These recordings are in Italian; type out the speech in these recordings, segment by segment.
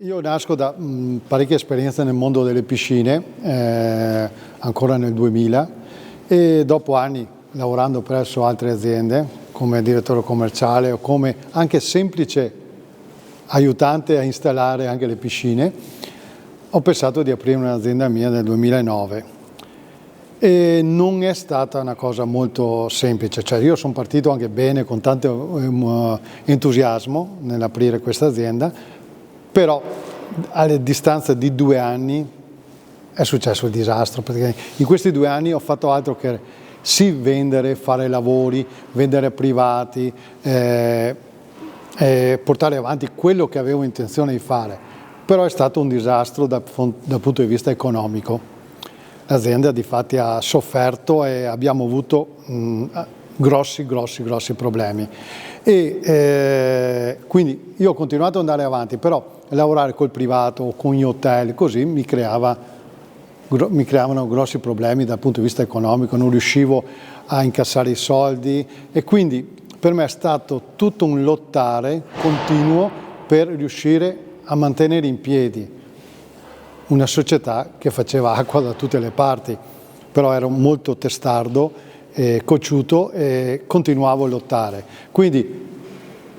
Io nasco da parecchie esperienze nel mondo delle piscine, ancora nel 2000, e dopo anni lavorando presso altre aziende come direttore commerciale o come anche semplice aiutante a installare anche le piscine, ho pensato di aprire un'azienda mia nel 2009. E non è stata una cosa molto semplice, cioè io sono partito anche bene, con tanto entusiasmo nell'aprire questa azienda, però alla distanza di 2 anni è successo il disastro, perché in questi 2 anni ho fatto altro che sì vendere, fare lavori, vendere a privati, portare avanti quello che avevo intenzione di fare, però è stato un disastro dal punto di vista economico. L'azienda difatti ha sofferto e abbiamo avuto grossi problemi. E quindi io ho continuato ad andare avanti, però lavorare col privato o con gli hotel così mi creavano grossi problemi dal punto di vista economico, non riuscivo a incassare i soldi e quindi per me è stato tutto un lottare continuo per riuscire a mantenere in piedi una società che faceva acqua da tutte le parti, però ero molto testardo, cocciuto e continuavo a lottare. Quindi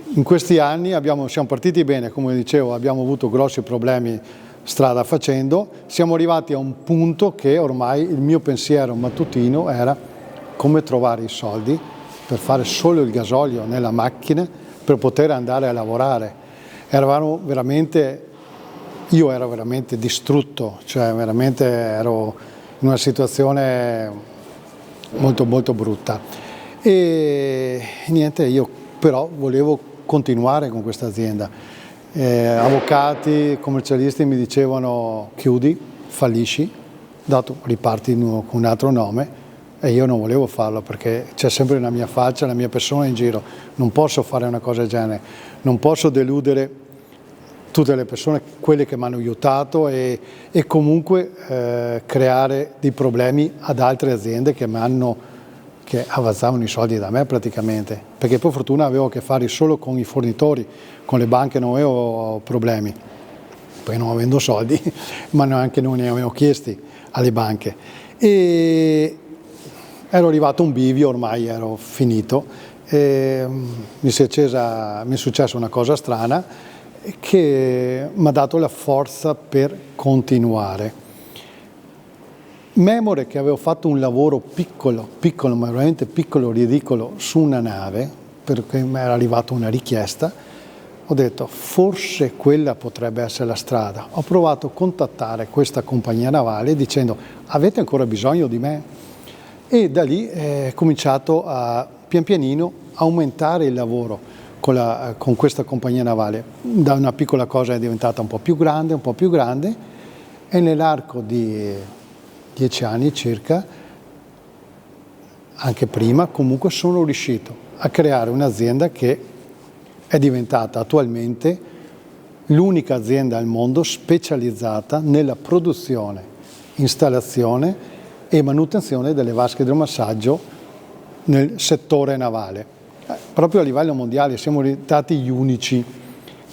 in questi anni siamo partiti bene, come dicevo, abbiamo avuto grossi problemi strada facendo, siamo arrivati a un punto che ormai il mio pensiero mattutino era come trovare i soldi per fare solo il gasolio nella macchina per poter andare a lavorare. Io ero veramente distrutto, cioè veramente ero in una situazione molto brutta e niente, io però volevo continuare con questa azienda. Avvocati, commercialisti mi dicevano chiudi, fallisci, dato riparti di nuovo con un altro nome e io non volevo farlo perché c'è sempre la mia faccia, la mia persona in giro, non posso fare una cosa del genere, non posso deludere tutte le persone, quelle che mi hanno aiutato e comunque creare dei problemi ad altre aziende che avanzavano i soldi da me praticamente, perché per fortuna avevo a che fare solo con i fornitori, con le banche non avevo problemi, perché non avendo soldi, ma neanche non ne avevo chiesti alle banche. E ero arrivato a un bivio, ormai ero finito, e mi è successa una cosa strana che mi ha dato la forza per continuare. Memore che avevo fatto un lavoro piccolo, ma veramente piccolo, ridicolo, su una nave, perché mi era arrivata una richiesta, ho detto forse quella potrebbe essere la strada. Ho provato a contattare questa compagnia navale dicendo avete ancora bisogno di me? E da lì è cominciato a pian pianino aumentare il lavoro con questa compagnia navale. Da una piccola cosa è diventata un po' più grande e nell'arco di 10 anni circa, anche prima, comunque sono riuscito a creare un'azienda che è diventata attualmente l'unica azienda al mondo specializzata nella produzione, installazione e manutenzione delle vasche idromassaggio nel settore navale. Proprio a livello mondiale siamo diventati gli unici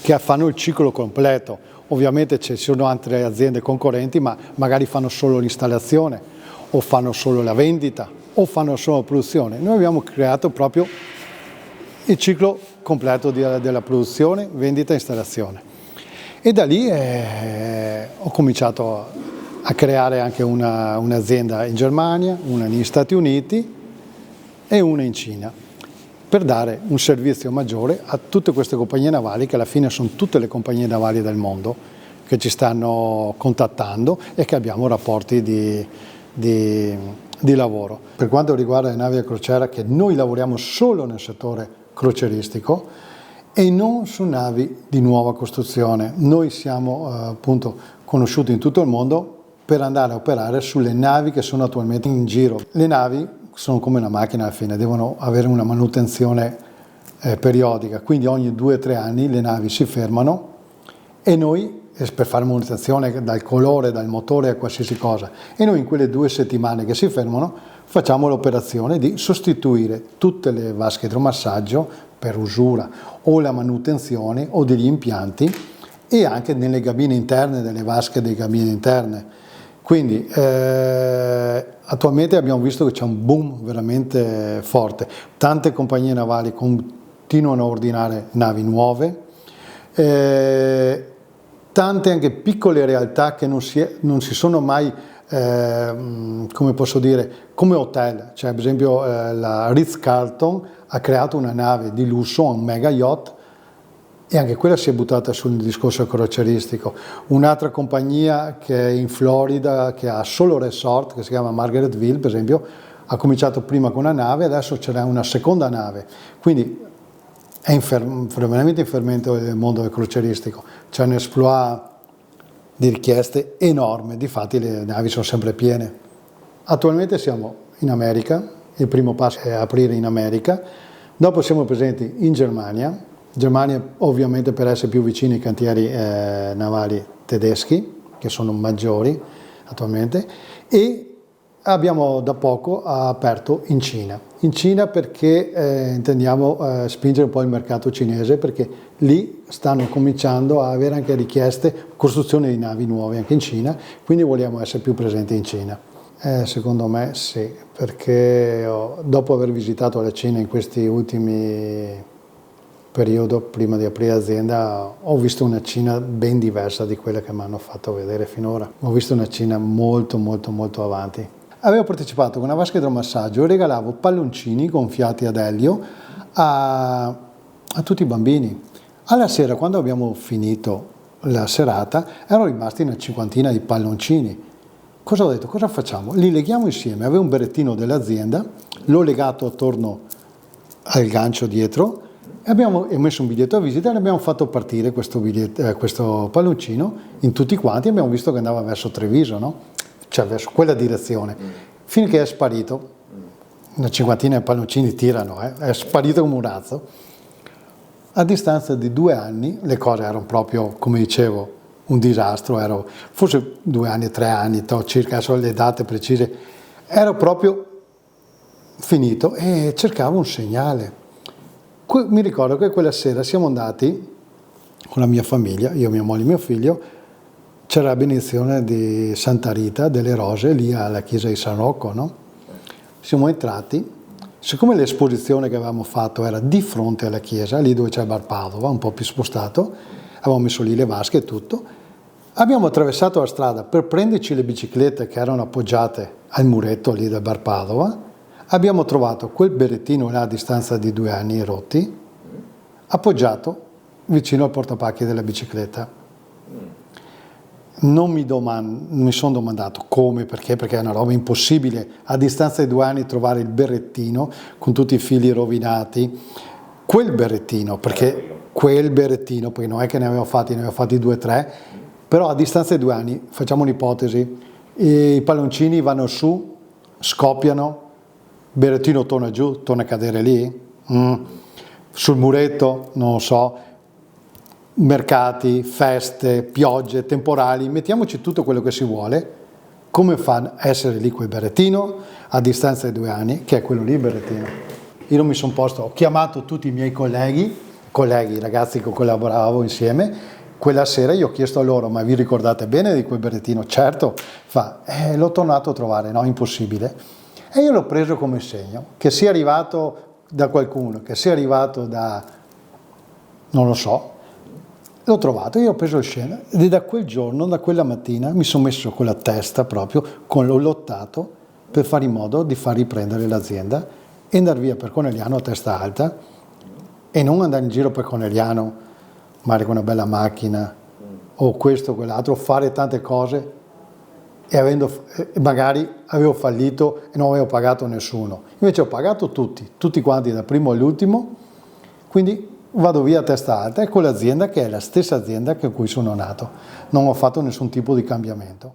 che fanno il ciclo completo. Ovviamente ci sono altre aziende concorrenti, ma magari fanno solo l'installazione, o fanno solo la vendita, o fanno solo la produzione. Noi abbiamo creato proprio il ciclo completo della produzione, vendita e installazione. E da lì ho cominciato a creare anche un'azienda in Germania, una negli Stati Uniti e una in Cina, per dare un servizio maggiore a tutte queste compagnie navali, che alla fine sono tutte le compagnie navali del mondo che ci stanno contattando e che abbiamo rapporti di lavoro. Per quanto riguarda le navi a crociera, che noi lavoriamo solo nel settore crocieristico e non su navi di nuova costruzione. Noi siamo appunto conosciuti in tutto il mondo per andare a operare sulle navi che sono attualmente in giro. Le navi sono come una macchina alla fine, devono avere una manutenzione periodica, quindi ogni 2 o 3 anni le navi si fermano e noi, per fare manutenzione dal colore, dal motore a qualsiasi cosa, e noi in quelle 2 settimane che si fermano facciamo l'operazione di sostituire tutte le vasche idromassaggio per usura o la manutenzione o degli impianti e anche nelle cabine interne, delle vasche delle cabine interne. Quindi attualmente abbiamo visto che c'è un boom veramente forte, tante compagnie navali continuano a ordinare navi nuove, tante anche piccole realtà che non si sono mai, come posso dire, come hotel, cioè per esempio la Ritz-Carlton ha creato una nave di lusso, un mega yacht, e anche quella si è buttata sul discorso crocieristico. Un'altra compagnia che è in Florida, che ha solo resort, che si chiama Margaretville, per esempio, ha cominciato prima con una nave, adesso c'è una seconda nave. Quindi è veramente in fermento il mondo del crocieristico. C'è un exploit di richieste enorme, difatti le navi sono sempre piene. Attualmente siamo in America, il primo passo è aprire in America, dopo siamo presenti in Germania ovviamente per essere più vicini ai cantieri navali tedeschi, che sono maggiori attualmente, e abbiamo da poco aperto in Cina perché intendiamo spingere un po' il mercato cinese, perché lì stanno cominciando a avere anche richieste, costruzione di navi nuove anche in Cina, quindi vogliamo essere più presenti in Cina. Secondo me sì, perché dopo aver visitato la Cina in questi ultimi periodo, prima di aprire l'azienda, ho visto una Cina ben diversa di quella che mi hanno fatto vedere finora. Ho visto una Cina molto avanti. Avevo partecipato con una vasca idromassaggio e regalavo palloncini gonfiati ad elio a tutti i bambini. Alla sera, quando abbiamo finito la serata, erano rimasti una cinquantina di palloncini. Cosa ho detto? Cosa facciamo? Li leghiamo insieme. Avevo un berrettino dell'azienda, l'ho legato attorno al gancio dietro, abbiamo messo un biglietto a visita e abbiamo fatto partire questo palloncino in tutti quanti, abbiamo visto che andava verso Treviso, no? Cioè verso quella direzione, finché è sparito. Una cinquantina di palloncini tirano, è sparito come un razzo. A distanza di 2 anni, le cose erano proprio, come dicevo, un disastro, forse 2 anni, 3 anni, circa, sono le date precise, ero proprio finito e cercavo un segnale. Mi ricordo che quella sera siamo andati con la mia famiglia, io, mia moglie e mio figlio, c'era la benedizione di Santa Rita delle Rose lì alla chiesa di San Rocco, no? Siamo entrati, siccome l'esposizione che avevamo fatto era di fronte alla chiesa, lì dove c'è il Bar Padova, un po' più spostato, avevamo messo lì le vasche e tutto, abbiamo attraversato la strada per prenderci le biciclette che erano appoggiate al muretto lì del Bar Padova. Abbiamo trovato quel berrettino là a distanza di 2 anni rotti, appoggiato vicino al portapacchi della bicicletta. Non mi sono domandato come, perché è una roba impossibile a distanza di 2 anni trovare il berrettino con tutti i fili rovinati. Quel berrettino, poi non è che ne avevo fatti 2 o 3, però a distanza di 2 anni, facciamo un'ipotesi, i palloncini vanno su, scoppiano, berrettino torna giù, torna a cadere lì, sul muretto, non lo so, mercati, feste, piogge, temporali, mettiamoci tutto quello che si vuole, come fa a essere lì quel berrettino a distanza di 2 anni, che è quello lì il berrettino. Io non mi sono posto, ho chiamato tutti i miei colleghi, ragazzi che collaboravo insieme, quella sera io ho chiesto a loro, ma vi ricordate bene di quel berrettino? Certo, l'ho tornato a trovare, no, impossibile. E io l'ho preso come segno, che sia arrivato da qualcuno, che sia arrivato da, non lo so, l'ho trovato, io ho preso il scena e da quel giorno, da quella mattina, mi sono messo con la testa proprio, l'ho lottato per fare in modo di far riprendere l'azienda e andare via per Conegliano a testa alta e non andare in giro per Conegliano, magari con una bella macchina o questo o quell'altro, fare tante cose e magari avevo fallito e non avevo pagato nessuno. Invece ho pagato tutti quanti, dal primo all'ultimo, quindi vado via a testa alta e con l'azienda che è la stessa azienda con cui sono nato. Non ho fatto nessun tipo di cambiamento.